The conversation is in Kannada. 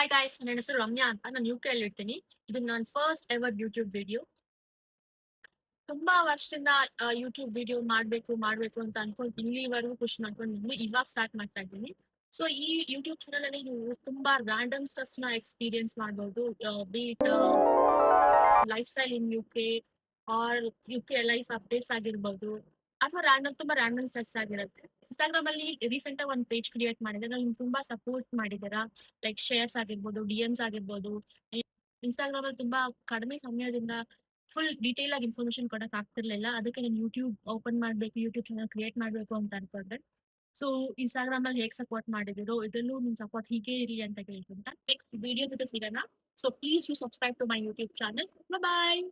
ಹಾಯ್ ಗಾಯ್ಸ್, ನನ್ನ ಹೆಸರು ರಮ್ಯಾ ಅಂತ. ನಾನು ಯುಕೆಯಲ್ಲಿ ಇರ್ತೀನಿ. ಇದು ನನ್ನ ಫಸ್ಟ್ ಎವರ್ ಯೂಟ್ಯೂಬ್ ವಿಡಿಯೋ. ತುಂಬಾ ವರ್ಷದಿಂದ ಯೂಟ್ಯೂಬ್ ವಿಡಿಯೋ ಮಾಡ್ಬೇಕು ಅಂತ ಅನ್ಕೊಂಡು ಇಲ್ಲಿವರೆಗೂ ಪುಷ್ ಮಾಡ್ಕೊಂಡು ಇವಾಗ ಸ್ಟಾರ್ಟ್ ಮಾಡ್ತಾ ಇದ್ದೀನಿ. ಸೊ ಈ ಯೂಟ್ಯೂಬ್ ಚಾನಲ್ ಅಲ್ಲಿ ನೀವು ತುಂಬಾ ರ್ಯಾಂಡಮ್ ಸ್ಟಫ್‌ನ ಎಕ್ಸ್‌ಪೀರಿಯನ್ಸ್ ಮಾಡ್ಬೋದು. Be it lifestyle in UK or UK life updates ಆಗಿರ್ಬೋದು, ಅಥವಾ ತುಂಬಾ ರ್ಯಾಂಡಮ್ ಸ್ಟಫ್ಸ್ ಆಗಿರುತ್ತೆ. ಇನ್‌ಸ್ಟಾಗ್ರಾಮ್ ಅಲ್ಲಿ ರೀಸೆಂಟ್ ಆಗಿ ಒಂದು ಪೇಜ್ ಕ್ರಿಯೇಟ್ ಮಾಡಿದ್ದೆ. ನಂಗೆ ತುಂಬಾ ಸಪೋರ್ಟ್ ಮಾಡಿದ್ದೀರಾ. ಲೈಕ್ ಶೇರ್ಸ್ ಆಗಿರ್ಬೋದು, ಡಿಎಮ್ಸ್ ಆಗಿರ್ಬೋದು. ಇನ್‌ಸ್ಟಾಗ್ರಾಮ್ ಅಲ್ಲಿ ತುಂಬಾ ಕಡಿಮೆ ಸಮಯದಿಂದ ಫುಲ್ ಡೀಟೇಲ್ ಆಗಿ ಇನ್ಫಾರ್ಮೇಷನ್ ಕೊಡಕ್ ಆಗ್ತಿರ್ಲಿಲ್ಲ. ಅದಕ್ಕೆ ನಾನು ಯೂಟ್ಯೂಬ್ ಓಪನ್ ಮಾಡ್ಬೇಕು, ಯೂಟ್ಯೂಬ್ ಚಾನಲ್ ಕ್ರಿಯೇಟ್ ಮಾಡ್ಬೇಕು ಅಂತ ಅನ್ಕೊಂಡೆ. ಸೊ ಇನ್‌ಸ್ಟಾಗ್ರಾಮ್ ಅಲ್ಲಿ ಹೇಗ್ ಸಪೋರ್ಟ್ ಮಾಡಿದಿರೋ ಇದರಲ್ಲೂ ನಿಮ್ ಸಪೋರ್ಟ್ ಹೀಗೆ ಇರ್ಲಿ ಅಂತ ಕೇಳ್ಕೊಂತ ನೆಕ್ಸ್ಟ್ ವಿಡಿಯೋ ಜೊತೆ ಸಿಗೋಣ. So please do subscribe to my YouTube channel. Bye.